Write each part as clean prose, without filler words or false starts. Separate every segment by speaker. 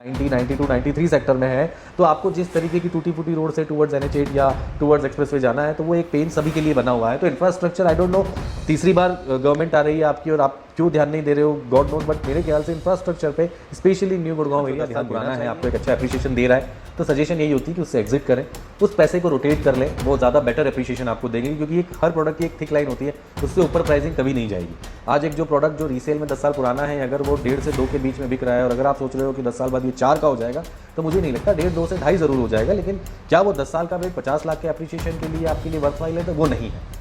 Speaker 1: 90, 92, 93 sector में है, तो आपको जिस तरीके की टूटी फूटी रोड से टुवर्ड्स NH8 या टुवर्ड्स एक्सप्रेसवे जाना है तो वो एक पेन सभी के लिए बना हुआ है। तो इंफ्रास्ट्रक्चर आई डोंट नो, तीसरी बार गवर्नमेंट आ रही है आपकी और आप क्यों ध्यान नहीं दे रहे हो, गॉड नोज, बट मेरे ख्याल से इंफ्रास्ट्रक्चर पे स्पेशली न्यू गुड़गांव एरिया ध्यान देना है। आपको एक अच्छा एप्रिशिएशन दे रहा है तो सजेशन यही होती है कि उससे एग्जिट करें, उस पैसे को रोटेट कर लें, वो ज़्यादा बेटर एप्रिशिएशन आपको देंगे, क्योंकि एक हर प्रोडक्ट की एक थिक लाइन होती है, उससे ऊपर प्राइसिंग कभी नहीं जाएगी। आज एक जो प्रोडक्ट जो रीसेल में 10 साल पुराना है, अगर वो 1.5 से 2 के बीच में बिक रहा है और अगर आप सोच रहे हो कि 10 साल बाद ये 4 का हो जाएगा, तो मुझे नहीं लगता 1.5, 2 से 2.5 ज़रूर हो जाएगा, लेकिन क्या वो 10 साल का वेट 50 लाख के एप्रिशिएशन के लिए आपके लिए वर्थवाइल है, तो वो नहीं है।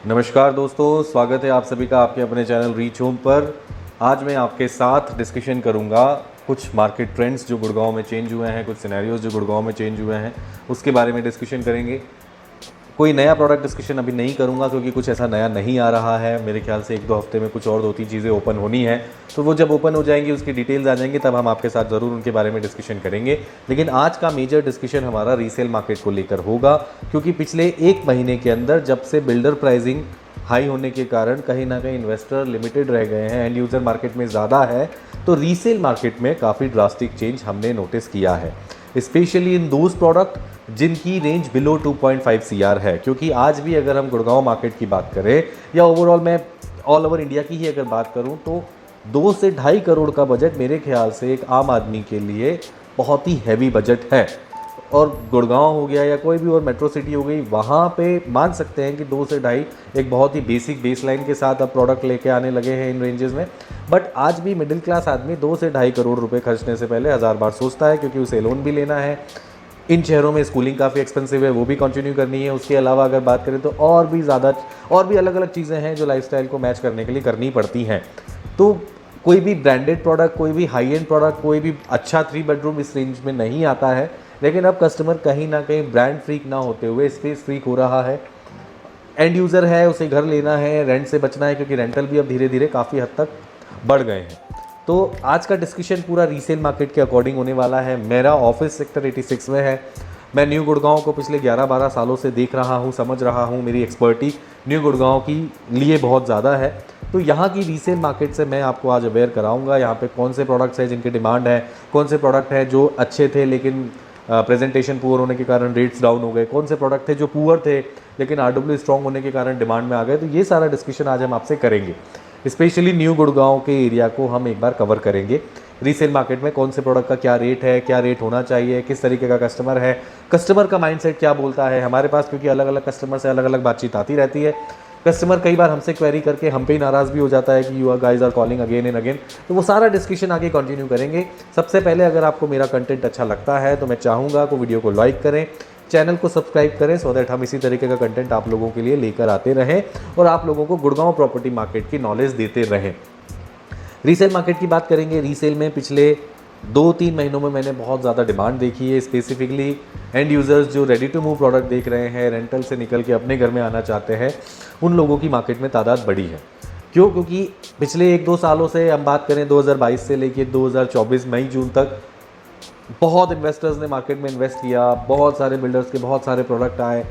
Speaker 1: नमस्कार दोस्तों, स्वागत है आप सभी का आपके अपने चैनल रीच होम पर। आज मैं आपके साथ डिस्कशन करूंगा कुछ मार्केट ट्रेंड्स जो गुड़गांव में चेंज हुए हैं, कुछ सिनेरियोज जो गुड़गांव में चेंज हुए हैं, उसके बारे में डिस्कशन करेंगे। कोई नया प्रोडक्ट डिस्कशन अभी नहीं करूंगा क्योंकि कुछ ऐसा नया नहीं आ रहा है। मेरे ख्याल से 1-2 हफ्ते में कुछ और 2-3 चीज़ें ओपन होनी है, तो वो जब ओपन हो जाएंगी, उसकी डिटेल्स आ जाएंगी, तब हम आपके साथ ज़रूर उनके बारे में डिस्कशन करेंगे। लेकिन आज का मेजर डिस्कशन हमारा रीसेल मार्केट को लेकर होगा, क्योंकि पिछले 1 महीने के अंदर जब से बिल्डर प्राइसिंग हाई होने के कारण कहीं ना कहीं इन्वेस्टर लिमिटेड रह गए हैं, एंड यूज़र मार्केट में ज़्यादा है, तो रीसेल मार्केट में काफ़ी ड्रास्टिक चेंज हमने नोटिस किया है, स्पेशली इन दोज प्रोडक्ट जिनकी रेंज बिलो 2.5 CR है। क्योंकि आज भी अगर हम गुड़गांव मार्केट की बात करें या ओवरऑल मैं ऑल ओवर इंडिया की ही अगर बात करूं, तो 2 से 2.5 करोड़ का बजट मेरे ख्याल से एक आम आदमी के लिए बहुत ही हैवी बजट है। और गुड़गांव हो गया या कोई भी और मेट्रो सिटी हो गई, वहाँ पे मान सकते हैं कि 2 से 2.5 एक बहुत ही बेसिक बेसलाइन के साथ अब प्रोडक्ट लेके आने लगे हैं इन रेंजेस में। बट आज भी मिडिल क्लास आदमी 2 से 2.5 करोड़ रुपए खर्चने से पहले 1000 बार सोचता है, क्योंकि उसे लोन भी लेना है। इन शहरों में स्कूलिंग काफ़ी एक्सपेंसिव है, वो भी कंटिन्यू करनी है। उसके अलावा अगर बात करें तो और भी अलग अलग चीज़ें हैं जो लाइफस्टाइल को मैच करने के लिए करनी पड़ती हैं। तो कोई भी ब्रांडेड प्रोडक्ट, कोई भी हाई एंड प्रोडक्ट, कोई भी अच्छा 3 बेडरूम इस रेंज में नहीं आता है। लेकिन अब कस्टमर कहीं ना कहीं ब्रांड फ्रीक ना होते हुए स्पेस फ्रीक हो रहा है। एंड यूज़र है, उसे घर लेना है, रेंट से बचना है, क्योंकि रेंटल भी अब धीरे धीरे काफ़ी हद तक बढ़ गए हैं। तो आज का डिस्कशन पूरा रीसेल मार्केट के अकॉर्डिंग होने वाला है। मेरा ऑफिस सेक्टर 86 में है। मैं न्यू गुड़गांव को पिछले 11-12 सालों से देख रहा हूँ, समझ रहा हूँ। मेरी एक्सपर्टी न्यू गुड़गांव की लिए बहुत ज़्यादा है। तो यहाँ की रीसेल मार्केट से मैं आपको आज अवेयर कराऊँगा। यहाँ पे कौन से प्रोडक्ट्स हैं जिनकी डिमांड है, कौन से प्रोडक्ट हैं जो अच्छे थे लेकिन प्रेजेंटेशन पुअर होने के कारण रेट्स डाउन हो गए, कौन से प्रोडक्ट थे जो पुअर थे लेकिन RW स्ट्रॉन्ग होने के कारण डिमांड में आ गए। तो ये सारा डिस्कशन आज हम आपसे करेंगे। स्पेशली न्यू गुड़गांव के एरिया को हम एक बार कवर करेंगे। रीसेल मार्केट में कौन से प्रोडक्ट का क्या रेट है, क्या रेट होना चाहिए, किस तरीके का कस्टमर है, कस्टमर का माइंडसेट क्या बोलता है हमारे पास, क्योंकि अलग अलग कस्टमर से अलग अलग बातचीत आती रहती है। कस्टमर कई बार हमसे क्वेरी करके हम पे ही नाराज़ भी हो जाता है कि you guys are calling again and again. तो वो सारा डिस्कशन आगे कंटिन्यू करेंगे। सबसे पहले अगर आपको मेरा कंटेंट अच्छा लगता है तो मैं चाहूँगा कि वीडियो को लाइक करें, चैनल को सब्सक्राइब करें, सो दैट हम इसी तरीके का कंटेंट आप लोगों के लिए लेकर आते रहें और आप लोगों को गुड़गांव प्रॉपर्टी मार्केट की नॉलेज देते रहें। रीसेल मार्केट की बात करेंगे। रीसेल में पिछले 2-3 महीनों में मैंने बहुत ज़्यादा डिमांड देखी है। स्पेसिफिकली एंड यूज़र्स जो रेडी टू मूव प्रोडक्ट देख रहे हैं, रेंटल से निकल के अपने घर में आना चाहते हैं, उन लोगों की मार्केट में तादाद बढ़ी है। क्यों? क्योंकि पिछले 1-2 सालों से हम बात करें 2022 से लेकर 2024 मई-जून तक बहुत इन्वेस्टर्स ने मार्केट में इन्वेस्ट किया, बहुत सारे बिल्डर्स के बहुत सारे प्रोडक्ट आए।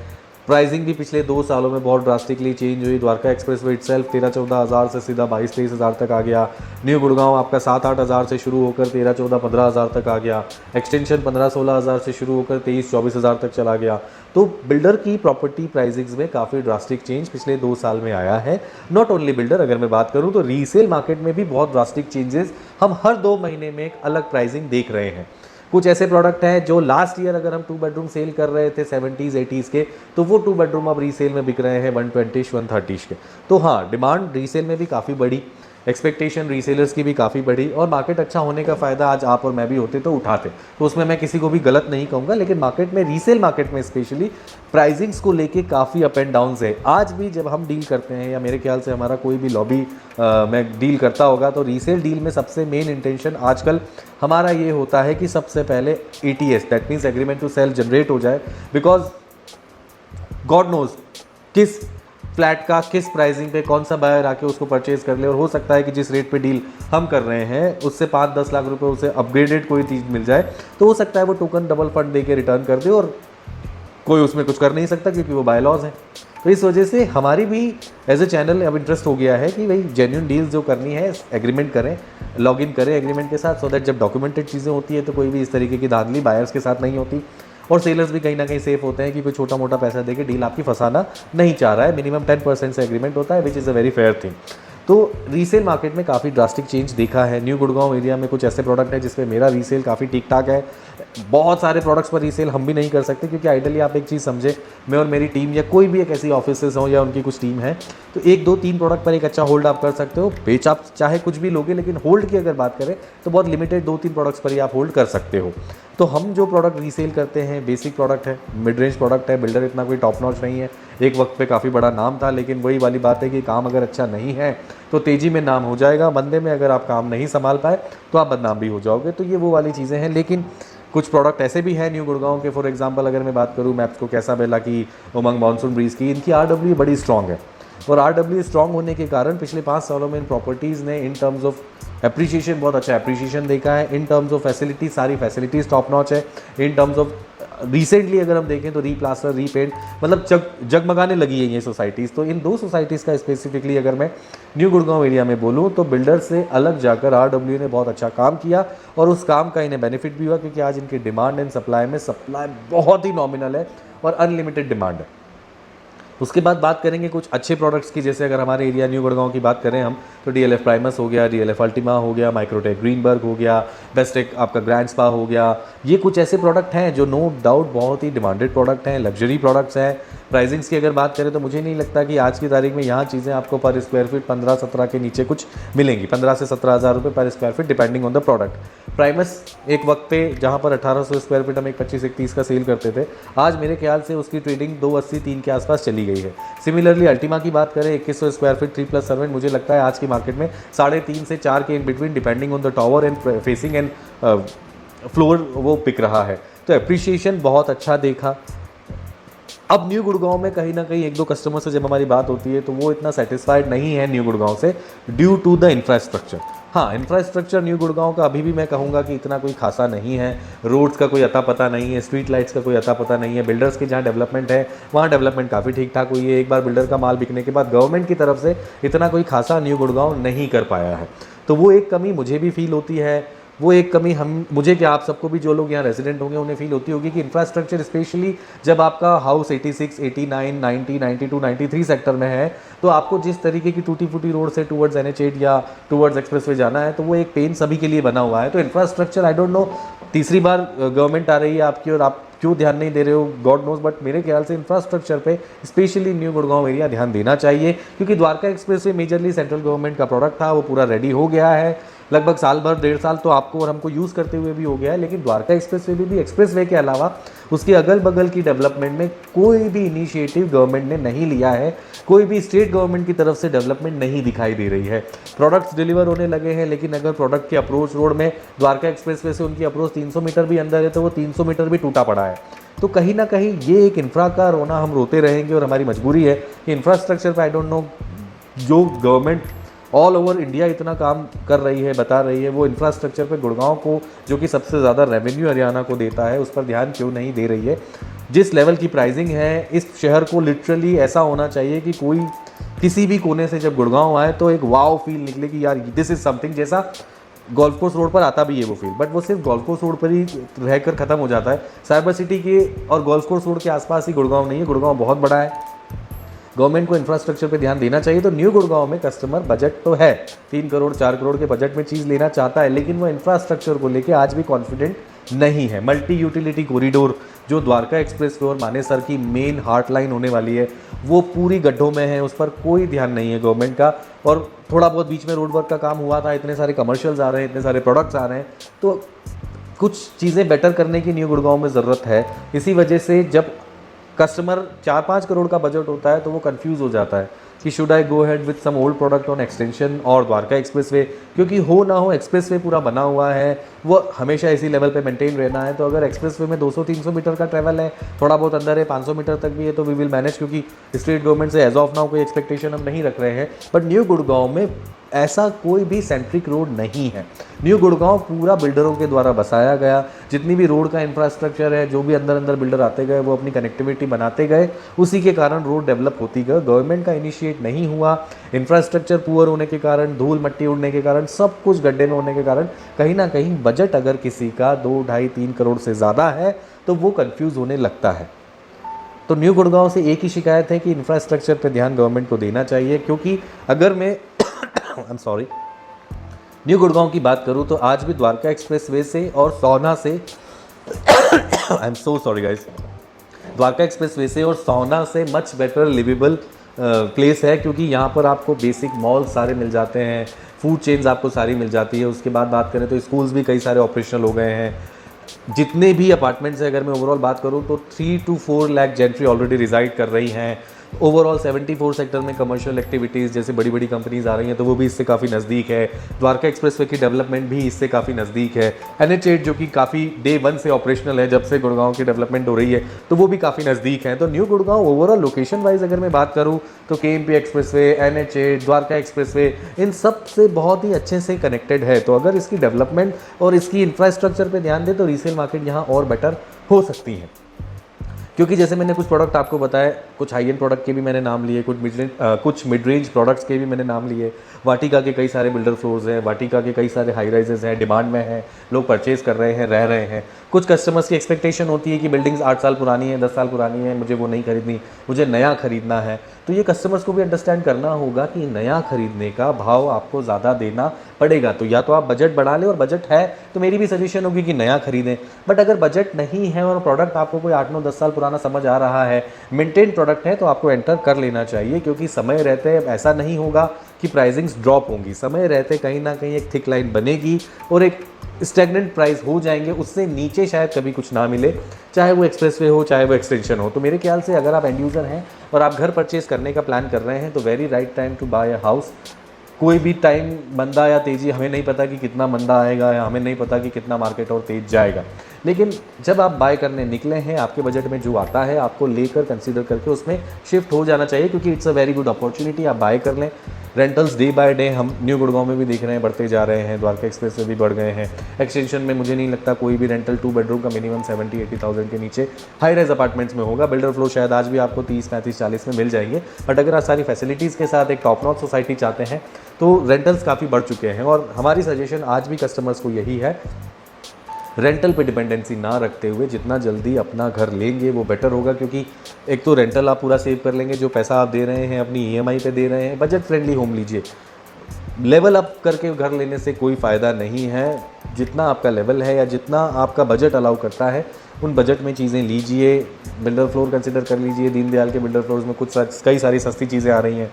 Speaker 1: प्राइसिंग भी पिछले 2 सालों में बहुत ड्रास्टिकली चेंज हुई। द्वारका एक्सप्रेसवे इटसेल्फ 13-14 हज़ार से सीधा 22-23 हज़ार तक आ गया। न्यू गुड़गांव आपका 7-8 हज़ार से शुरू होकर 13-14-15 हज़ार तक आ गया। एक्सटेंशन 15-16 हज़ार से शुरू होकर 23-24 हज़ार तक चला गया। तो बिल्डर की प्रॉपर्टी प्राइसिंग्स में काफ़ी ड्रास्टिक चेंज पिछले 2 साल में आया है। नॉट ओनली बिल्डर, अगर मैं बात करूँ तो रीसेल मार्केट में भी बहुत ड्रास्टिक चेंजेस हम हर 2 महीने में एक अलग प्राइसिंग देख रहे हैं। कुछ ऐसे प्रोडक्ट हैं जो लास्ट ईयर अगर हम 2 बेडरूम सेल कर रहे थे 70s-80s के, तो वो 2 बेडरूम अब रीसेल में बिक रहे हैं 120-130 के। तो हाँ, डिमांड रीसेल में भी काफ़ी बढ़ी, एक्सपेक्टेशन रीसेलर्स की भी काफ़ी बढ़ी, और मार्केट अच्छा होने का फ़ायदा आज आप और मैं भी होते तो उठाते। तो उसमें मैं किसी को भी गलत नहीं कहूँगा, लेकिन मार्केट में, रीसेल मार्केट में स्पेशली प्राइसिंग्स को लेके काफ़ी अप एंड डाउन्स है। आज भी जब हम डील करते हैं, या मेरे ख्याल से हमारा कोई भी लॉबी में डील करता होगा, तो रीसेल डील में सबसे मेन इंटेंशन आजकल हमारा ये होता है कि सबसे पहले ATS, that means agreement to sell, generate हो जाए। बिकॉज गॉड नोज किस फ्लैट का किस प्राइसिंग पे कौन सा बायर आके उसको परचेज कर ले, और हो सकता है कि जिस रेट पे डील हम कर रहे हैं उससे 5-10 लाख रुपए उसे अपग्रेडेड कोई चीज़ मिल जाए, तो हो सकता है वो टोकन डबल फंड दे के रिटर्न कर दे और कोई उसमें कुछ कर नहीं सकता क्योंकि वो बाय लॉज हैं। तो इस वजह से हमारी भी एज ए चैनल अब इंटरेस्ट हो गया है कि भाई जेन्युइन डील्स जो करनी है एग्रीमेंट करें, लॉगिन करें एग्रीमेंट के साथ, सो दैट जब डॉक्यूमेंटेड चीज़ें होती है तो कोई भी इस तरीके की धांधली बायर्स के साथ नहीं होती, और सेलर्स भी कहीं ना कहीं सेफ होते हैं कि कोई छोटा मोटा पैसा देके डील आपकी फंसाना नहीं चाह रहा है। मिनिमम 10% से एग्रीमेंट होता है, which is a very fair thing. तो रीसेल मार्केट में काफ़ी ड्रास्टिक चेंज देखा है। न्यू गुड़गांव एरिया में कुछ ऐसे प्रोडक्ट हैं जिसपे मेरा रीसेल काफ़ी ठीक ठाक है। बहुत सारे प्रोडक्ट्स पर रीसेल हम भी नहीं कर सकते क्योंकि आइडियली आप एक चीज़ समझे, मैं और मेरी टीम या कोई भी एक ऐसी ऑफिसेस हो या उनकी कुछ टीम है तो 1 2 3 प्रोडक्ट पर एक अच्छा होल्ड आप कर सकते हो। बेच आप चाहे कुछ भी लोगे, लेकिन होल्ड की अगर बात करें तो बहुत लिमिटेड 2 3 प्रोडक्ट्स पर ही आप होल्ड कर सकते हो। तो हम जो प्रोडक्ट रीसेल करते हैं बेसिक प्रोडक्ट है, मिड रेंज प्रोडक्ट है, बिल्डर इतना कोई टॉप नॉच नहीं है। एक वक्त पे काफ़ी बड़ा नाम था, लेकिन वही वाली बात है कि काम अगर अच्छा नहीं है तो तेज़ी में नाम हो जाएगा, बंदे में अगर आप काम नहीं संभाल पाए तो आप बदनाम भी हो जाओगे। तो ये वो वाली चीज़ें हैं। लेकिन कुछ प्रोडक्ट ऐसे भी हैं न्यू गुड़गांव के, फॉर एग्जांपल अगर मैं बात करूँ मैप्स को, कैसा बेला की, उमंग मानसून ब्रीज की, इनकी RW बड़ी स्ट्रॉन्ग है। और RW स्ट्रॉन्ग होने के कारण पिछले 5 सालों में इन प्रॉपर्टीज़ ने इन टर्म्स ऑफ एप्रिसिएशन बहुत अच्छा एप्रिसिएशन देखा है। इन टर्म्स ऑफ फैसिलिटी सारी फैसिलिटीज़ टॉप नॉच है। इन टर्म्स ऑफ रिसेंटली अगर हम देखें तो रीप्लास्टर, रीपेंट, मतलब जगमगाने लगी है ये सोसाइटीज़। तो इन 2 सोसाइटीज़ का स्पेसिफिकली अगर मैं न्यू गुड़गांव एरिया में बोलूँ तो बिल्डर से अलग जाकर RW ने बहुत अच्छा काम किया, और उस काम का इन्हें बेनिफिट भी हुआ क्योंकि आज इनकी डिमांड एंड सप्लाई में सप्लाई बहुत ही नॉमिनल है और अनलिमिटेड डिमांड है। उसके बाद बात करेंगे कुछ अच्छे प्रोडक्ट्स की, जैसे अगर हमारे एरिया न्यू गुड़गांव की बात करें हम तो DLF प्राइमस हो गया, DLF अल्टीमा हो गया, माइक्रोटेक ग्रीनबर्ग हो गया, बेस्टेक आपका ग्रैंड स्पा हो गया। ये कुछ ऐसे प्रोडक्ट हैं जो नो डाउट बहुत ही डिमांडेड प्रोडक्ट हैं, लग्जरी प्रोडक्ट्स हैं। प्राइसिंग्स की अगर बात करें तो मुझे नहीं लगता कि आज की तारीख में यहाँ चीज़ें आपको पर स्क्वायर फीट 15-17 के नीचे कुछ मिलेंगी। 15 से 17 हज़ार रुपये पर square feet depending on the product. Primus एक वक्त पे जहाँ पर 1800 स्क्वायर फीट हम एक 25-30 का सेल करते थे, आज मेरे ख्याल से उसकी ट्रेडिंग 280-3 के आसपास चली गई है। सिमिलरली अल्टीमा की बात करें 2100 स्क्वायर फीट 3+7, मुझे लगता है आज की मार्केट में 3.5 से 4 के in between depending on the tower and facing and floor वो पिक रहा है। तो एप्रिसिएशन बहुत अच्छा देखा। अब न्यू गुड़गांव में कहीं ना कहीं 1 2 कस्टमर से जब हमारी बात होती है तो वो इतना सेटिस्फाइड नहीं है न्यू गुड़गांव से, ड्यू टू द इंफ्रास्ट्रक्चर। हाँ, इंफ्रास्ट्रक्चर न्यू गुड़गांव का अभी भी मैं कहूँगा कि इतना कोई खासा नहीं है। रोड्स का कोई अता पता नहीं है, स्ट्रीट लाइट्स का कोई अता पता नहीं है। बिल्डर्स की जहाँ डेवलपमेंट है वहाँ डेवलपमेंट काफ़ी ठीक ठाक हुई है। एक बार बिल्डर का माल बिकने के बाद गवर्नमेंट की तरफ से इतना कोई खासा न्यू गुड़गांव नहीं कर पाया है। तो वो एक कमी मुझे भी फील होती है। वो एक कमी मुझे क्या आप सबको भी, जो लोग यहाँ रेजिडेंट होंगे उन्हें फील होती होगी कि इंफ्रास्ट्रक्चर स्पेशली जब आपका हाउस 86, 89, 90, 92, 93 सेक्टर में है तो आपको जिस तरीके की टूटी फूटी रोड से टूवर्ड्स NH8 या टूवर्ड्स एक्सप्रेसवे जाना है तो वो एक पेन सभी के लिए बना हुआ है। तो इंफ्रास्ट्रक्चर आई डोंट नो, तीसरी बार गवर्नमेंट आ रही है आपकी और आप क्यों ध्यान नहीं दे रहे हो, गॉड नोज, बट मेरे ख्याल से इंफ्रास्ट्रक्चर पे स्पेशली न्यू गुड़गांव एरिया ध्यान देना चाहिए। क्योंकि Dwarka expressway majorly central government का प्रोडक्ट था, वो पूरा रेडी हो गया है। लगभग साल भर 1.5 साल तो आपको और हमको यूज़ करते हुए भी हो गया है। लेकिन द्वारका एक्सप्रेसवे भी एक्सप्रेसवे के अलावा उसके अगल बगल की डेवलपमेंट में कोई भी इनिशिएटिव गवर्नमेंट ने नहीं लिया है। कोई भी स्टेट गवर्नमेंट की तरफ से डेवलपमेंट नहीं दिखाई दे रही है। प्रोडक्ट्स डिलीवर होने लगे हैं, लेकिन अगर प्रोडक्ट की अप्रोच रोड में द्वारका एक्सप्रेसवे से उनकी अप्रोच 300 मीटर भी अंदर है तो वो 300 मीटर भी टूटा पड़ा है। तो कहीं ना कहीं ये एक इंफ्रा का रोना हम रोते रहेंगे और हमारी मजबूरी है कि इंफ्रास्ट्रक्चर पर आई डोंट नो, जो गवर्नमेंट ऑल ओवर इंडिया इतना काम कर रही है, बता रही है, वो इंफ्रास्ट्रक्चर पे गुड़गांव को, जो कि सबसे ज़्यादा रेवेन्यू हरियाणा को देता है, उस पर ध्यान क्यों नहीं दे रही है। जिस लेवल की प्राइसिंग है, इस शहर को लिटरली ऐसा होना चाहिए कि कोई किसी भी कोने से जब गुड़गांव आए तो एक वाव फील निकले कि यार दिस इज़ समथिंग। जैसा गोल्फ कोर्स रोड पर आता भी है वो फील, बट वो सिर्फ गोल्फ कोर्स रोड पर ही रहकर ख़त्म हो जाता है। साइबर सिटी के और गोल्फ कोर्स रोड के आसपास ही गुड़गांव नहीं है। गुड़गांव बहुत बड़ा है, गवर्नमेंट को इंफ्रास्ट्रक्चर पे ध्यान देना चाहिए। तो न्यू गुड़गांव में कस्टमर बजट तो है, 3 करोड़ 4 करोड़ के बजट में चीज़ लेना चाहता है, लेकिन वो इंफ्रास्ट्रक्चर को लेके आज भी कॉन्फिडेंट नहीं है। मल्टी यूटिलिटी कॉरिडोर जो द्वारका एक्सप्रेसवे और मानेसर की मेन हार्ट लाइन होने वाली है वो पूरी गड्ढों में है, उस पर कोई ध्यान नहीं है गवर्नमेंट का। और थोड़ा बहुत बीच में रोड वर्क का काम हुआ था, इतने सारे कमर्शियल्स आ रहे हैं, इतने सारे प्रोडक्ट्स आ रहे हैं, तो कुछ चीज़ें बेटर करने की न्यू गुड़गांव में ज़रूरत है। इसी वजह से जब कस्टमर 4-5 करोड़ का बजट होता है तो वो कंफ्यूज हो जाता है कि should I go head with some old product on extension और द्वारका एक्सप्रेसवे, क्योंकि हो ना हो एक्सप्रेसवे पूरा बना हुआ है, वो हमेशा इसी लेवल पे मेंटेन रहना है। तो अगर एक्सप्रेसवे में 200-300 मीटर का ट्रैवल है, थोड़ा बहुत अंदर है, 500 मीटर तक भी है, तो वी विल मैनेज, क्योंकि स्टेट गवर्नमेंट से एज ऑफ नाउ कोई एक्सपेक्टेशन हम नहीं रख रहे हैं। बट न्यू गुड़गांव में ऐसा कोई भी सेंट्रिक रोड नहीं है। न्यू गुड़गांव पूरा बिल्डरों के द्वारा बसाया गया। जितनी भी रोड का इंफ्रास्ट्रक्चर है, जो भी अंदर अंदर बिल्डर आते गए वो अपनी कनेक्टिविटी बनाते गए, उसी के कारण रोड डेवलप होती गई। गवर्नमेंट का इनिशिएट नहीं हुआ, इंफ्रास्ट्रक्चर पुअर होने के कारण, धूल मट्टी उड़ने के कारण, सब कुछ गड्ढे में होने के कारण कहीं ना कहीं बजट अगर किसी का 2, 2.5, 3 करोड़ से ज़्यादा है तो वो कंफ्यूज होने लगता है। तो न्यू गुड़गांव से एक ही शिकायत है कि इंफ्रास्ट्रक्चर पे ध्यान गवर्नमेंट को देना चाहिए, क्योंकि अगर मैं I am sorry new Gurgaon की बात करूं तो आज भी द्वारका एक्सप्रेसवे से और सोना से I am so sorry guys, Dwarka expressway से और सोना से मच बेटर लिवेबल प्लेस है, क्योंकि यहाँ पर आपको बेसिक मॉल सारे मिल जाते हैं, फूड चेन्स आपको सारी मिल जाती है। उसके बाद बात करें तो स्कूल्स भी कई सारे ऑपरेशनल हो गए हैं। जितने भी अपार्टमेंट्स हैं, अगर मैं ओवरऑल बात करूं तो 3 to 4 lakh gentry already reside कर रही हैं। ओवरऑल 74 सेक्टर में कमर्शियल एक्टिविटीज़ जैसे बड़ी बड़ी कंपनीज आ रही हैं, तो वो भी इससे काफ़ी नज़दीक है। द्वारका एक्सप्रेसवे की डेवलपमेंट भी इससे काफ़ी नज़दीक है। NH8 जो कि काफ़ी डे 1 से ऑपरेशनल है, जब से गुड़गांव की डेवलपमेंट हो रही है, तो वो भी काफ़ी नज़दीक है। तो new Gurgaon overall location wise अगर मैं बात करूँ तो KMP expressway, NH8, Dwarka expressway, इन सब से बहुत ही अच्छे से कनेक्टेड है। तो अगर इसकी डेवलपमेंट और इसकी इंफ्रास्ट्रक्चर पर ध्यान दें तो रीसेल मार्केट यहाँ और बेटर हो सकती है। क्योंकि जैसे मैंने कुछ प्रोडक्ट आपको बताया, कुछ हाई एंड प्रोडक्ट के भी मैंने नाम लिए, कुछ मिड रेंज प्रोडक्ट्स के भी मैंने नाम लिए। वाटिका के कई सारे बिल्डर फ्लोर्स हैं, वाटिका के कई सारे हाई राइजेस हैं, डिमांड में हैं, लोग परचेज कर रहे हैं, रह रहे हैं। कुछ कस्टमर्स की एक्सपेक्टेशन होती है कि बिल्डिंग्स 8 साल पुरानी है, 10 साल पुरानी है, मुझे वो नहीं खरीदनी, मुझे नया खरीदना है। तो ये कस्टमर्स को भी अंडरस्टैंड करना होगा कि नया खरीदने का भाव आपको ज़्यादा देना पड़ेगा। तो या तो आप बजट बढ़ा लें, और बजट है तो मेरी भी सजेशन होगी कि नया खरीदें। बट अगर बजट नहीं है और प्रोडक्ट आपको कोई 8, 9, 10 साल पुराना समझ आ रहा है, मेंटेन प्रोडक्ट है, तो आपको एंटर कर लेना चाहिए। क्योंकि समय रहते ऐसा नहीं होगा कि प्राइसिंग्स ड्रॉप होंगी, समय रहते कहीं ना कहीं एक थिक लाइन बनेगी और एक स्टैग्नेंट प्राइस हो जाएंगे, उससे नीचे शायद कभी कुछ ना मिले, चाहे वो एक्सप्रेसवे हो, चाहे वो एक्सटेंशन हो। तो मेरे ख्याल से अगर आप एंड यूज़र हैं और आप घर परचेज करने का प्लान कर रहे हैं तो very right time to buy a house. कोई भी टाइम मंदा या तेज़ी, हमें नहीं पता कि कितना मंदा आएगा, या हमें नहीं पता कि कितना मार्केट और तेज जाएगा। लेकिन जब आप बाय करने निकले हैं, आपके बजट में जो आता है आपको लेकर कंसीडर करके उसमें शिफ्ट हो जाना चाहिए, क्योंकि it's a very good opportunity. आप बाय कर लें। रेंटल्स डे बाय डे हम न्यू गुड़गांव में भी देख रहे हैं, बढ़ते जा रहे हैं। द्वारका एक्सप्रेस में भी बढ़ गए हैं। एक्सटेंशन में मुझे नहीं लगता कोई भी रेंटल 2 बेडरूम का मिनिमम 70-80,000 के नीचे हाई राइज अपार्टमेंट्स में होगा। बिल्डर फ्लो शायद आज भी आपको 30, 35, 40 में मिल जाएंगे। बट अगर आप सारी फैसिलिटीज़ के साथ एक टॉप नॉच सोसाइटी चाहते हैं तो रेंटल्स काफ़ी बढ़ चुके हैं। और हमारी सजेशन आज भी कस्टमर्स को यही है, रेंटल पे डिपेंडेंसी ना रखते हुए जितना जल्दी अपना घर लेंगे वो बेटर होगा। क्योंकि एक तो रेंटल आप पूरा सेव कर लेंगे, जो पैसा आप दे रहे हैं अपनी EMI पे दे रहे हैं। बजट फ्रेंडली होम लीजिए, लेवल अप करके घर लेने से कोई फ़ायदा नहीं है। जितना आपका लेवल है या जितना आपका बजट अलाउ करता है, उन बजट में चीज़ें लीजिए। बिल्डर फ्लोर कंसिडर कर लीजिए। दीनदयाल के बिल्डर फ्लोर्स में कई सारी सस्ती चीज़ें आ रही हैं।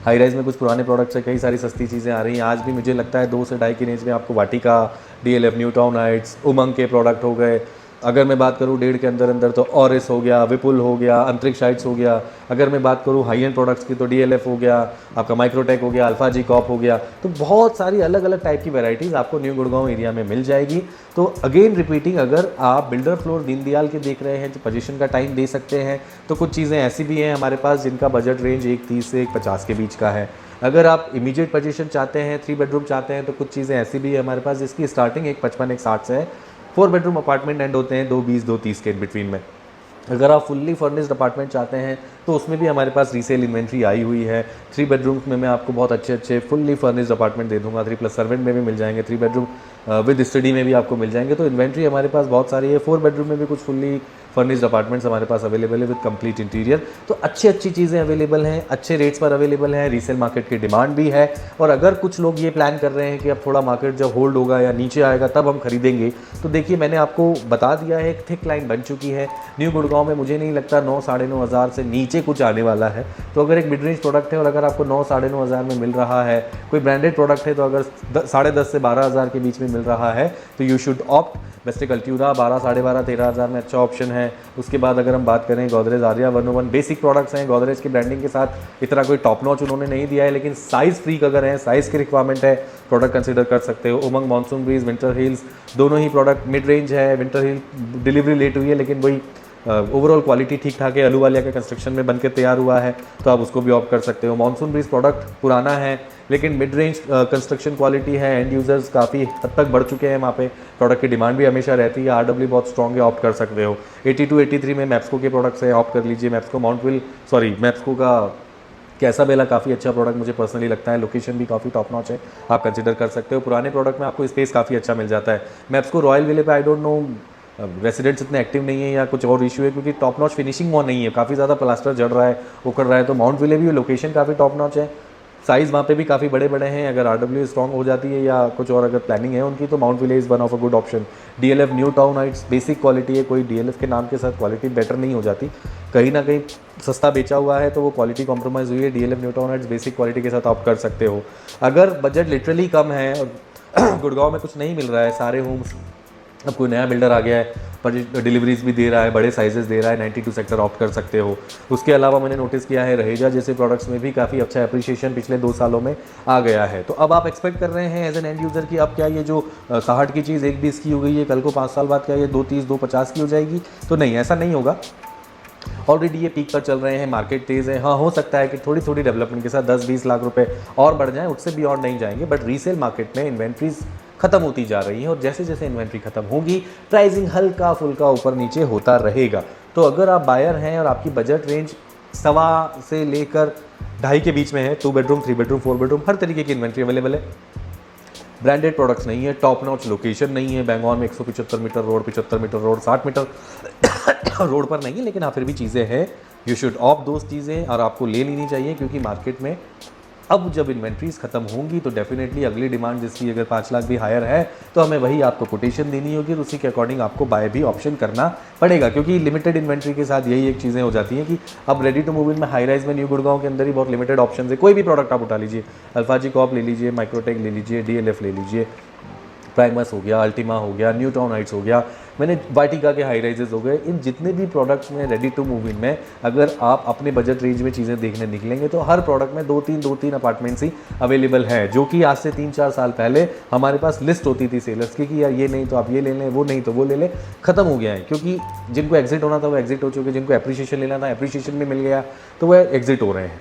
Speaker 1: हाई राइज में कुछ पुराने प्रोडक्ट्स से कई सारी सस्ती चीज़ें आ रही हैं। आज भी मुझे लगता है 2 से 2.5 की रेंज में आपको वाटिका, DLF, न्यू टाउन हाइट्स, उमंग के प्रोडक्ट हो गए। अगर मैं बात करूँ 1.5 के अंदर अंदर तो ऑरिस हो गया, विपुल हो गया, अंतरिक्ष हाइट्स हो गया। अगर मैं बात करूँ हाई एंड प्रोडक्ट्स की तो DLF हो गया, आपका माइक्रोटेक हो गया, अल्फा जी कॉप हो गया। तो बहुत सारी अलग अलग टाइप की वैरायटीज़ आपको न्यू गुड़गांव एरिया में मिल जाएगी। तो अगेन रिपीटिंग, अगर आप बिल्डर फ्लोर दीनदयाल के देख रहे हैं, जो पोजीशन का टाइम दे सकते हैं, तो कुछ चीज़ें ऐसी भी हैं हमारे पास जिनका बजट रेंज 1.30 से 1.50 के बीच का है। अगर आप इमीडिएट पोजीशन चाहते हैं, 3 बेडरूम चाहते हैं, तो कुछ चीज़ें ऐसी भी है हमारे पास जिसकी स्टार्टिंग 1.55, 1.60 से है। 4 बेडरूम अपार्टमेंट एंड होते हैं 2.20, 2.30 के बिटवीन में। अगर आप फुल्ली फर्निश्ड अपार्टमेंट चाहते हैं तो उसमें भी हमारे पास रीसेल इन्वेंट्री आई हुई है। 3 बेडरूम्स में मैं आपको बहुत अच्छे फुल्ली फर्निश्ड अपार्टमेंट दे दूंगा। 3+ सर्वेंट में भी मिल जाएंगे, 3 बेडरूम विद स्टडी में भी आपको मिल जाएंगे। तो इन्वेंट्री हमारे पास बहुत सारी है। 4 बेडरूम में भी कुछ फुल्ली फर्निश्ड अपार्टमेंट्स हमारे पास अवेलेबल है विद कंप्लीट इंटीरियर। तो अच्छी चीज़ें अवेलेबल हैं, अच्छे रेट्स पर अवेलेबल हैं। रीसेल मार्केट की डिमांड भी है। और अगर कुछ लोग ये प्लान कर रहे हैं कि अब थोड़ा मार्केट जब होल्ड होगा या नीचे आएगा तब हम खरीदेंगे, तो देखिए मैंने आपको बता दिया है, एक थिक लाइन बन चुकी है। न्यू गुड़गांव में मुझे नहीं लगता 9, 9.5 हज़ार से नीचे कुछ आने वाला है। तो अगर एक मिड रेंज प्रोडक्ट है और अगर आपको 9, 9.5 हज़ार में मिल रहा है, कोई ब्रांडेड प्रोडक्ट है तो अगर 10.5 से 12 हज़ार के बीच में मिल रहा है तो यू शुड ऑप्ट। बेस्टिक अल्ट्यूरा 12, 12.5, 13 हज़ार में अच्छा ऑप्शन है। उसके बाद अगर हम बात करें गोदरेज आर्या 101, बेसिक प्रोडक्ट्स हैं गोदरेज की ब्रांडिंग के साथ। इतना कोई टॉप नॉच उन्होंने नहीं दिया है, लेकिन साइज़ फ्रीक अगर है, साइज़ की रिक्वायरमेंट है, प्रोडक्ट कंसीडर कर सकते हो। उमंग मॉनसून ब्रीज, विंटर हिल्स, दोनों ही प्रोडक्ट मिड रेंज है। विंटर हिल डिलीवरी लेट हुई है, लेकिन वही ओवरऑल क्वालिटी ठीक ठाक है, अहलूवालिया के कंस्ट्रक्शन में बनकर तैयार हुआ है, तो आप उसको भी ऑप्ट कर सकते हो। मॉनसून ब्रीज प्रोडक्ट पुराना है लेकिन मिड रेंज कंस्ट्रक्शन क्वालिटी है, एंड यूजर्स काफ़ी हद तक बढ़ चुके हैं, वहाँ पे प्रोडक्ट की डिमांड भी हमेशा रहती है, आरडब्ल्यू बहुत स्ट्रॉन्ग है, ऑप्ट कर सकते हो। 82 83 में मैप्सको के प्रोडक्ट्स है, ऑप्ट कर लीजिए। मैप्सको का कैसा बेला काफ़ी अच्छा प्रोडक्ट मुझे पर्सनली लगता है, लोकेशन भी काफ़ी टॉप नॉच है, आप कंसिडर कर सकते हो। पुराने प्रोडक्ट में आपको स्पेस काफ़ी अच्छा मिल जाता है। मैप्सको रॉयल विले पे आई डोंट नो रेसिडेंट्स इतने एक्टिव नहीं है या कुछ और इशू है, क्योंकि टॉप नॉच फिनिशिंग वहाँ नहीं है, काफ़ी ज़्यादा प्लास्टर जड़ रहा है, उखड़ रहा है। तो माउंट विले भी लोकेशन काफ़ी टॉप नॉच है, साइज़ वहाँ पे भी काफ़ी बड़े बड़े हैं। अगर आरडब्ल्यू स्ट्रॉन्ग हो जाती है या कुछ और अगर प्लानिंग है उनकी, तो Mount Ville is one of a good option. DLF New Town Heights basic quality है, कोई डीएलएफ के नाम के साथ क्वालिटी बेटर नहीं हो जाती, कहीं ना कहीं सस्ता बेचा हुआ है तो वो क्वालिटी कॉम्प्रोमाइज़ हुई है। DLF New Town Heights basic quality के साथ आप कर सकते हो। अगर बजट लिटरली कम है और गुड़गांव में कुछ नहीं मिल रहा है, सारे होम्स, अब कोई नया बिल्डर आ गया है पर डिलीवरीज भी दे रहा है, बड़े साइजेस दे रहा है, 92 सेक्टर ऑप्ट कर सकते हो। उसके अलावा मैंने नोटिस किया है रहेजा जैसे प्रोडक्ट्स में भी काफ़ी अच्छा एप्रिशिएशन पिछले 2 सालों में आ गया है। तो अब आप एक्सपेक्ट कर रहे हैं एज एन एंड यूज़र कि अब क्या ये जो 60 की चीज़ 1 20 की हो गई है, कल को 5 साल बाद क्या ये 2 30 2 50 की हो जाएगी? तो नहीं, ऐसा नहीं होगा। ऑलरेडी ये पीक पर चल रहे हैं, मार्केट तेज़ है। हाँ, हो सकता है कि थोड़ी थोड़ी डेवलपमेंट के साथ 10-20 लाख रुपए और बढ़ जाएं, उससे बियॉन्ड नहीं जाएंगे, बट रीसेल मार्केट में इन्वेंट्रीज खत्म होती जा रही है और जैसे जैसे इन्वेंट्री खत्म होगी प्राइसिंग हल्का फुल्का ऊपर नीचे होता रहेगा। तो अगर आप बायर हैं और आपकी बजट रेंज 1.25 से लेकर 2.5 के बीच में है, 2 बेडरूम 3 बेडरूम 4 बेडरूम हर तरीके की इन्वेंट्री अवेलेबल है। ब्रांडेड प्रोडक्ट्स नहीं है, टॉप नॉच लोकेशन नहीं है, बेंगौर में 175 metre road, 75 metre road, 60 metre road पर नहीं है, लेकिन हाँ फिर भी चीज़ें हैं। यू शुड ऑप्ट दोस्त चीज़ें और आपको ले लेनी चाहिए, क्योंकि मार्केट में अब जब इन्वेंट्रीज खत्म होंगी तो डेफिनेटली अगली डिमांड जिसकी अगर 5 लाख भी हायर है तो हमें वही आपको कोटेशन देनी होगी और उसी के अकॉर्डिंग आपको बाय भी ऑप्शन करना पड़ेगा, क्योंकि लिमिटेड इन्वेंट्री के साथ यही एक चीज़ें हो जाती हैं कि अब रेडी टू मूव इन में हाई राइज में न्यू गुड़गांव के अंदर ही बहुत लिमिटेड ऑप्शन है। कोई भी प्रोडक्ट आप उठा लीजिए, अल्फाजी कॉप ले लीजिए, माइक्रोटेक ले लीजिए, डीएलएफ ले लीजिए, प्राइमस हो गया, अल्टीमा हो गया, न्यू टाउन हाइट्स हो गया, मैंने वाटिका के हाई राइजेस हो गए, इन जितने भी प्रोडक्ट्स में रेडी टू मूव इन में अगर आप अपने बजट रेंज में चीज़ें देखने निकलेंगे तो हर प्रोडक्ट में 2-3 अपार्टमेंट्स ही अवेलेबल है, जो कि आज से 3-4 साल पहले हमारे पास लिस्ट होती थी सेलर्स की कि यार ये नहीं तो आप ये ले लें, वो नहीं तो वो ले लें। खत्म हो गया है, क्योंकि जिनको एग्जिट होना था वो एग्जिट हो चुके, जिनको एप्रिशिएशन लेना था एप्रिशिएशन भी मिल गया, तो वह एग्जिट हो रहे हैं।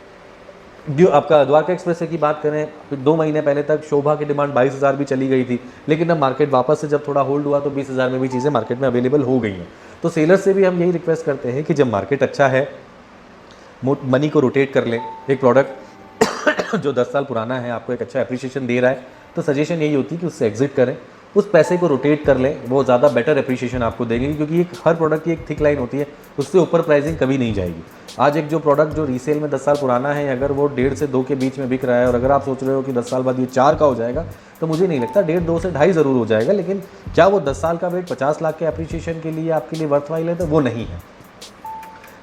Speaker 1: जो आपका द्वारका एक्सप्रेस की बात करें, 2 महीने पहले तक शोभा की डिमांड 22,000 भी चली गई थी, लेकिन अब मार्केट वापस से जब थोड़ा होल्ड हुआ तो 20,000 में भी चीज़ें मार्केट में अवेलेबल हो गई हैं। तो सेलर्स से भी हम यही रिक्वेस्ट करते हैं कि जब मार्केट अच्छा है, मनी को रोटेट कर लें। एक प्रोडक्ट जो 10 साल पुराना है आपको एक अच्छा एप्रिशिएशन दे रहा है, तो सजेशन यही होती है कि उससे एग्जिट करें, उस पैसे को रोटेट कर लें, वो ज़्यादा बेटर एप्रिशिएशन आपको देंगे, क्योंकि एक हर प्रोडक्ट की एक थिक लाइन होती है, उससे ऊपर प्राइसिंग कभी नहीं जाएगी। आज एक जो प्रोडक्ट जो रीसेल में 10 साल पुराना है, अगर वो 1.5 से 2 के बीच में बिक रहा है और अगर आप सोच रहे हो कि 10 साल बाद ये 4 का हो जाएगा, तो मुझे नहीं लगता। 1.5 2 से 2.5 ज़रूर हो जाएगा, लेकिन क्या वो 10 साल का वेट 50 लाख के एप्रिशिएशन के लिए आपके लिए वर्थवाइल है? तो वो नहीं है।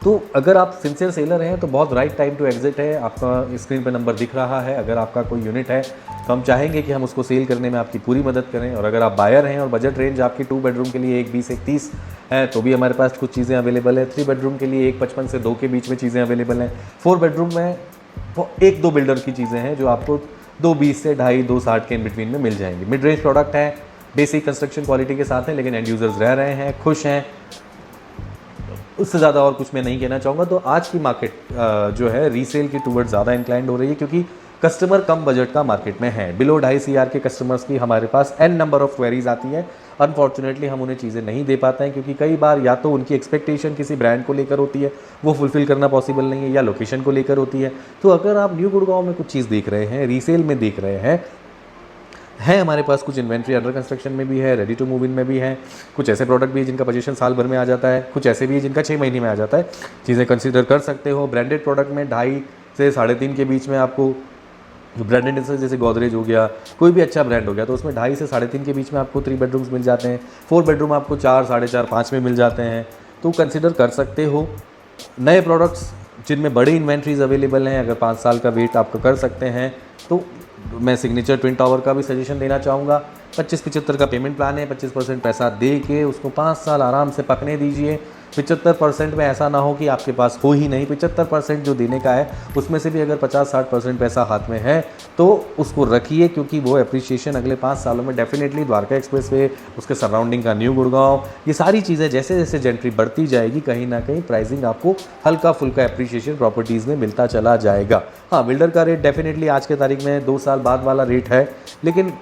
Speaker 1: तो अगर आप सिंसियर सेलर हैं तो बहुत राइट टाइम टू एग्जिट है। आपका स्क्रीन पर नंबर दिख रहा है, अगर आपका कोई यूनिट है तो हम चाहेंगे कि हम उसको सेल करने में आपकी पूरी मदद करें। और अगर आप बायर हैं और बजट रेंज आपकी 2 बेडरूम के लिए 1 20 1 30 है, तो भी हमारे पास कुछ चीज़ें अवेलेबल है। 3 बेडरूम के लिए 1 55 से 2 के बीच में चीज़ें अवेलेबल हैं। 4 बेडरूम में वो 1-2 बिल्डर की चीज़ें हैं जो आपको 2 20 से 2.5 2 60 के इन बिटवीन में मिल जाएंगी। मिड रेंज प्रोडक्ट है, बेसिक कंस्ट्रक्शन क्वालिटी के साथ है, लेकिन एंड यूजर्स रह रहे हैं, खुश हैं, उससे ज़्यादा और कुछ मैं नहीं कहना चाहूँगा। तो आज की मार्केट जो है रीसेल की टूवर्ड ज़्यादा इंक्लाइंड हो रही है, क्योंकि कस्टमर कम बजट का मार्केट में है। बिलो 2.5 CR के कस्टमर्स की हमारे पास एन नंबर ऑफ क्वेरीज आती है। अनफॉर्चुनेटली हम उन्हें चीज़ें नहीं दे पाते हैं, क्योंकि कई बार या तो उनकी एक्सपेक्टेशन किसी ब्रांड को लेकर होती है, वो फुलफिल करना पॉसिबल नहीं है, या लोकेशन को लेकर होती है। तो अगर आप न्यू गुड़गांव में कुछ चीज़ देख रहे हैं, रीसेल में देख रहे हैं, हमारे पास कुछ इन्वेंट्री अंडर कंस्ट्रक्शन में भी है, रेडी टू मूव इन में भी है, कुछ ऐसे प्रोडक्ट भी है जिनका पोजीशन साल भर में आ जाता है, कुछ ऐसे भी है जिनका 6 महीने में आ जाता है, चीज़ें कंसीडर कर सकते हो। ब्रांडेड प्रोडक्ट में 2.5 से 3.5 के बीच में आपको ब्रांडेड जैसे गोदरेज हो गया, कोई भी अच्छा ब्रांड हो गया, तो उसमें 2.5 से 3.5 के बीच में आपको 3 बेडरूम्स मिल जाते हैं। 4 बेडरूम आपको 4 4.5 5 में मिल जाते हैं, तो कंसिडर कर सकते हो। नए प्रोडक्ट्स जिनमें बड़ी इन्वेंट्रीज अवेलेबल हैं, अगर 5 साल का वेट आपको कर सकते हैं, तो मैं सिग्नेचर ट्विन टावर का भी सजेशन देना चाहूँगा। 25-75 का पेमेंट प्लान है, 25% पैसा दे के उसको 5 साल आराम से पकने दीजिए। 75% में ऐसा ना हो कि आपके पास हो ही नहीं। 75% जो देने का है उसमें से भी अगर 50-60% पैसा हाथ में है तो उसको रखिए, क्योंकि वो एप्रिसिएशन अगले 5 सालों में डेफिनेटली द्वारका एक्सप्रेसवे, उसके सराउंडिंग का न्यू गुड़गांव, ये सारी चीज़ें जैसे जैसे जेंट्री बढ़ती जाएगी कहीं ना कहीं प्राइसिंग आपको हल्का फुल्का एप्रिसिएशन प्रॉपर्टीज़ में मिलता चला जाएगा। हाँ, बिल्डर का रेट डेफिनेटली आज के तारीख में 2 साल बाद वाला रेट है, लेकिन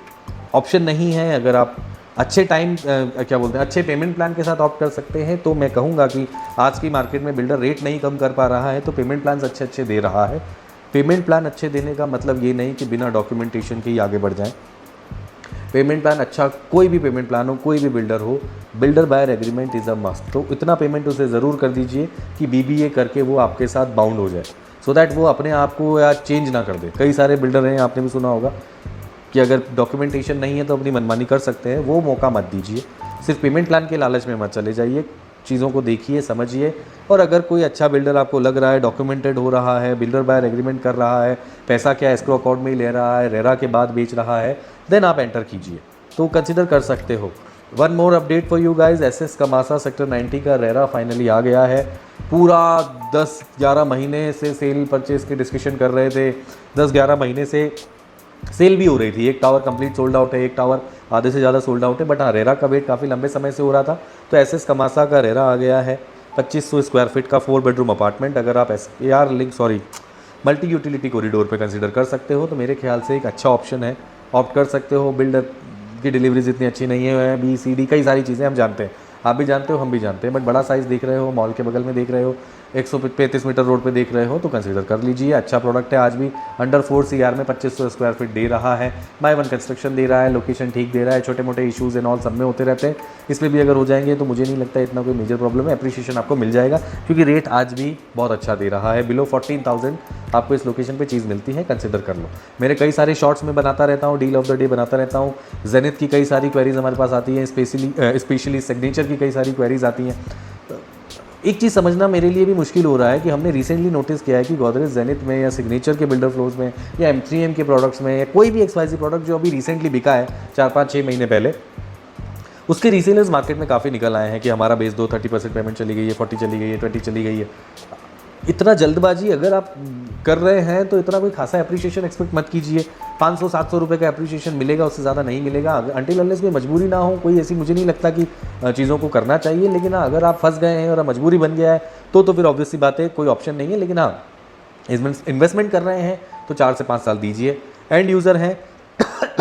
Speaker 1: ऑप्शन नहीं है। अगर आप अच्छे टाइम क्या बोलते हैं अच्छे पेमेंट प्लान के साथ ऑप्ट कर सकते हैं तो मैं कहूँगा कि आज की मार्केट में बिल्डर रेट नहीं कम कर पा रहा है तो पेमेंट प्लान अच्छे अच्छे दे रहा है। पेमेंट प्लान अच्छे देने का मतलब ये नहीं कि बिना डॉक्यूमेंटेशन के ही आगे बढ़ जाएं। पेमेंट प्लान अच्छा, कोई भी पेमेंट प्लान हो, कोई भी बिल्डर हो, builder buyer agreement is a must. तो इतना पेमेंट उसे ज़रूर कर दीजिए कि BBA करके वो आपके साथ बाउंड हो जाए, सो दैट वो अपने आप को या चेंज ना कर दे। कई सारे बिल्डर हैं, आपने भी सुना होगा कि अगर डॉक्यूमेंटेशन नहीं है तो अपनी मनमानी कर सकते हैं, वो मौका मत दीजिए। सिर्फ पेमेंट प्लान के लालच में मत चले जाइए, चीज़ों को देखिए, समझिए। और अगर कोई अच्छा बिल्डर आपको लग रहा है, डॉक्यूमेंटेड हो रहा है, बिल्डर बायर एग्रीमेंट कर रहा है, पैसा क्या एस्क्रो अकाउंट में ही ले रहा है, रेरा के बाद बेच रहा है, देन आप एंटर कीजिए, तो कंसिडर कर सकते हो। One more update for you guys, SS कमासा सेक्टर 90 का रेरा फाइनली आ गया है। पूरा 10-11 महीने से सेल परचेज की डिस्कशन कर रहे थे, 10-11 महीने से सेल भी हो रही थी। एक टावर कंप्लीट सोल्ड आउट है, एक टावर आधे से ज़्यादा सोल्ड आउट है, बट हाँ, रेरा का वेट काफ़ी लंबे समय से हो रहा था। तो SS कमासा का रेरा आ गया है, 2500 स्क्वायर फीट का 4 बेडरूम अपार्टमेंट। अगर आप मल्टी यूटिलिटी कॉरिडोर पे कंसीडर कर सकते हो तो मेरे ख्याल से एक अच्छा ऑप्शन है, ऑप्ट कर सकते हो। बिल्डर की डिलीवरीज इतनी अच्छी नहीं है, BCD कई सारी चीज़ें हम जानते हैं, आप भी जानते हो, हम भी जानते हैं, बट बड़ा साइज़ देख रहे हो, मॉल के बगल में देख रहे हो, 135 मीटर रोड पे देख रहे हो तो कंसीडर कर लीजिए। अच्छा प्रोडक्ट है, आज भी अंडर 4 CR में 2500 स्क्वायर फीट दे रहा है, बाय वन कंस्ट्रक्शन दे रहा है, लोकेशन ठीक दे रहा है। छोटे मोटे इशूज़ एंड ऑल सब में होते रहते हैं, इसमें भी अगर हो जाएंगे तो मुझे नहीं लगता इतना कोई मेजर प्रॉब्लम है। एप्रिशिएशन आपको मिल जाएगा क्योंकि रेट आज भी बहुत अच्छा दे रहा है। बिलो 14,000 आपको इस लोकेशन पे चीज़ मिलती है, कंसिडर कर लो। मेरे कई सारे शॉर्ट्स में बनाता रहता हूँ, डील ऑफ द डे बनाता रहता हूँ, जेनिथ की कई सारी क्वेरीज हमारे पास आती हैं, स्पेशली सिग्नेचर की कई सारी क्वेरीज आती हैं। एक चीज़ समझना मेरे लिए भी मुश्किल हो रहा है कि हमने रिसेंटली नोटिस किया है कि गोदरेज जेनिथ में या सिग्नेचर के बिल्डर फ्लोर्स में या M3M के प्रोडक्ट्स में या कोई भी XYZ प्रोडक्ट जो अभी रिसेंटली बिका है 4-5-6 महीने पहले, उसके रीसेलर्स मार्केट में काफ़ी निकल आए हैं कि हमारा बेस 30% पेमेंट चली गई है, 40 चली गई है, 20 चली गई है। इतना जल्दबाजी अगर आप कर रहे हैं तो इतना कोई खासा एप्रिशिएशन एक्सपेक्ट मत कीजिए। 500-700 रुपये का एप्रिशिएशन मिलेगा, उससे ज़्यादा नहीं मिलेगा। अंटिल अनलेस कोई मजबूरी ना हो, कोई ऐसी मुझे नहीं लगता कि चीज़ों को करना चाहिए। लेकिन हाँ, अगर आप फंस गए हैं और मजबूरी बन गया है तो फिर ऑब्वियस सी बात है, कोई ऑप्शन नहीं है। लेकिन हाँ, इन्वेस्टमेंट कर रहे हैं तो 4 से 5 साल दीजिए। एंड यूज़र हैं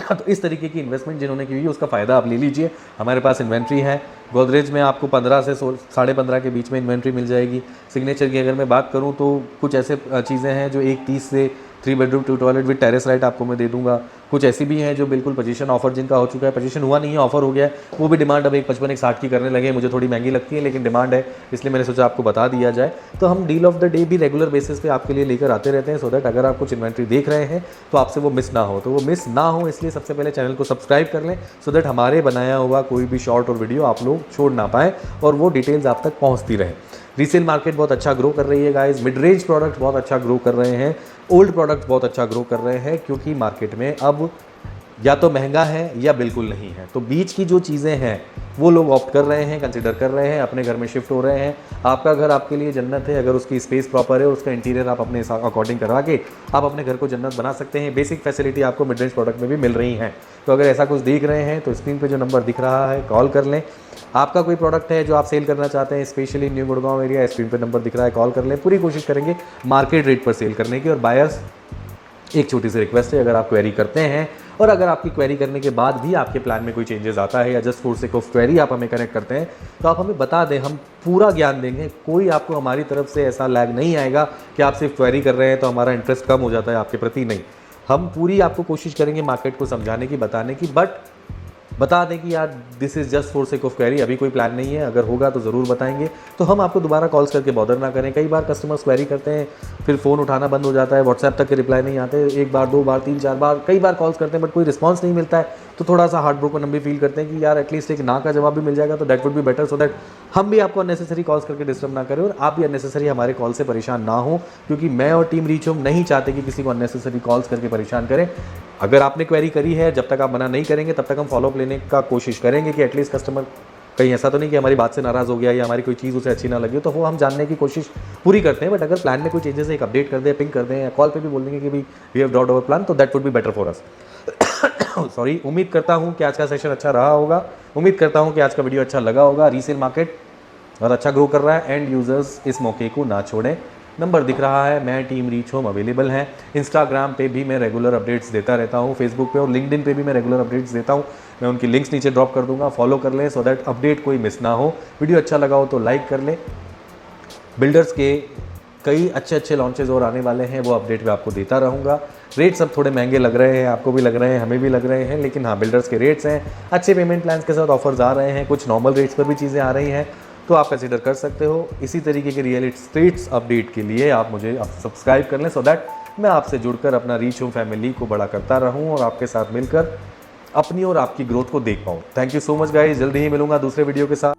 Speaker 1: तो इस तरीके की इन्वेस्टमेंट जिन्होंने की हुई है उसका फ़ायदा आप ले लीजिए। हमारे पास इन्वेंट्री है, गोदरेज में आपको 15 से 15.5 के बीच में इन्वेंट्री मिल जाएगी। सिग्नेचर की अगर मैं बात करूं तो कुछ ऐसे चीज़ें हैं जो 1.30 से 3 bedroom 2 toilet with terrace right आपको मैं दे दूंगा। कुछ ऐसी भी हैं जो बिल्कुल पोजीशन ऑफर जिनका हो चुका है, पोजीशन हुआ नहीं है, ऑफर हो गया है, वो भी डिमांड अब 1.55-1.60 की करने लगे। मुझे थोड़ी महंगी लगती है लेकिन डिमांड है, इसलिए मैंने सोचा आपको बता दिया जाए। तो हम डील ऑफ द डे भी रेगुलर बेसिस पे आपके लिए लेकर आते रहते हैं, सो दैट अगर आप कुछ इन्वेंट्री देख रहे हैं तो आपसे वो मिस ना हो। तो वो मिस ना हो इसलिए सबसे पहले चैनल को सब्सक्राइब कर लें, सो दैट हमारे बनाया हुआ कोई भी शॉर्ट और वीडियो आप लोग छोड़ ना पाएँ और वो डिटेल्स आप तक पहुँचती रहे। रीसेल मार्केट बहुत अच्छा ग्रो कर रही है गाइस, मिड रेंज प्रोडक्ट बहुत अच्छा ग्रो कर रहे हैं, ओल्ड प्रोडक्ट बहुत अच्छा ग्रो कर रहे हैं, क्योंकि मार्केट में अब या तो महंगा है या बिल्कुल नहीं है। तो बीच की जो चीज़ें हैं वो लोग ऑप्ट कर रहे हैं, कंसिडर कर रहे हैं, अपने घर में शिफ्ट हो रहे हैं। आपका घर आपके लिए जन्नत है अगर उसकी स्पेस प्रॉपर है, उसका इंटीरियर आप अपने अकॉर्डिंग करवा के आप अपने घर को जन्नत बना सकते हैं। बेसिक फैसिलिटी आपको मिड रेंज प्रोडक्ट में भी मिल रही हैं। तो अगर ऐसा कुछ देख रहे हैं तो स्क्रीन पर जो नंबर दिख रहा है कॉल कर लें। आपका कोई प्रोडक्ट है जो आप सेल करना चाहते हैं, specially new Gurgaon area, screen पर नंबर दिख रहा है, कॉल कर लें। पूरी कोशिश करेंगे मार्केट रेट पर सेल करने की। और बायर्स, एक छोटी सी रिक्वेस्ट है, अगर आप क्वेरी करते हैं और अगर आपकी क्वेरी करने के बाद भी आपके प्लान में कोई चेंजेस आता है या just for sake of query आप हमें कनेक्ट करते हैं तो आप हमें बता दें, हम पूरा ज्ञान देंगे। कोई आपको हमारी तरफ से ऐसा लैग नहीं आएगा कि आप सिर्फ क्वेरी कर रहे हैं तो हमारा इंटरेस्ट कम हो जाता है आपके प्रति। नहीं, हम पूरी आपको कोशिश करेंगे मार्केट को समझाने की, बताने की, बट बता दें कि यार this is just for sake of query, अभी कोई प्लान नहीं है। अगर होगा तो ज़रूर बताएंगे, तो हम आपको दोबारा कॉल्स करके बॉदर ना करें। कई बार कस्टमर्स क्वेरी करते हैं, फिर फ़ोन उठाना बंद हो जाता है, व्हाट्सएप तक के रिप्लाई नहीं आते, 1 बार 2 बार 3-4 बार कई बार कॉल्स करते हैं बट कोई रिस्पॉन्स नहीं मिलता है, तो थोड़ा सा हार्ट ब्रोकन हम भी फील करते हैं कि यार एटलीस्ट एक ना का जवाब भी मिल जाएगा तो that would be better, so that हम भी आपको अननेसेसरी कॉल्स करके डिस्टर्ब ना करें और आप भी अननेसेसरी हमारे कॉल से परेशान ना हो, क्योंकि मैं और टीम रीच होम नहीं चाहते कि किसी को अननेसेसरी कॉल्स करके परेशान करें। अगर आपने क्वेरी करी है, जब तक आप मना नहीं करेंगे तब तक हम फॉलोअप लेने का कोशिश करेंगे कि एटलीस्ट कस्टमर कहीं ऐसा तो नहीं कि हमारी बात से नाराज़ हो गया या हमारी कोई चीज़ उसे अच्छी ना लगी हो, तो वो हम जानने की कोशिश पूरी करते हैं। बट अगर प्लान में कोई चेंजेस है, एक अपडेट कर दें, पिंग कर दें या कॉल पे भी बोल देंगे कि भाई we have dropped our plan, तो that would be better for us. Sorry. उम्मीद करता हूँ कि आज का सेशन अच्छा रहा होगा, उम्मीद करता हूँ कि आज का वीडियो अच्छा लगा होगा। रीसेल मार्केट और अच्छा ग्रो कर रहा है, एंड यूज़र्स इस मौके को ना छोड़ें। नंबर दिख रहा है, मैं टीम रीच होम अवेलेबल है। इंस्टाग्राम पे भी मैं रेगुलर अपडेट्स देता रहता हूँ, फेसबुक पे और लिंक्डइन पे भी मैं रेगुलर अपडेट्स देता हूँ। मैं उनकी लिंक्स नीचे ड्रॉप कर दूंगा, फॉलो कर लें सो दैट अपडेट कोई मिस ना हो। वीडियो अच्छा लगा हो तो लाइक कर लें। बिल्डर्स के कई अच्छे लॉन्चेस और आने वाले हैं, वो अपडेट मैं आपको देता रहूँगा। रेट्स अब थोड़े महंगे लग रहे हैं, आपको भी लग रहे हैं, हमें भी लग रहे हैं, लेकिन हाँ, बिल्डर्स के रेट्स हैं, अच्छे पेमेंट प्लान्स के साथ ऑफर्स आ रहे हैं, कुछ नॉर्मल रेट्स पर भी चीज़ें आ रही हैं, तो आप कंसिडर कर सकते हो। इसी तरीके के रियल एस्टेट्स अपडेट के लिए आप मुझे सब्सक्राइब कर लें सो दैट मैं आपसे जुड़कर अपना रीच होम फैमिली को बड़ा करता रहूँ और आपके साथ मिलकर अपनी और आपकी ग्रोथ को देख पाऊँ। Thank you so much guys, जल्दी ही मिलूंगा दूसरे वीडियो के साथ।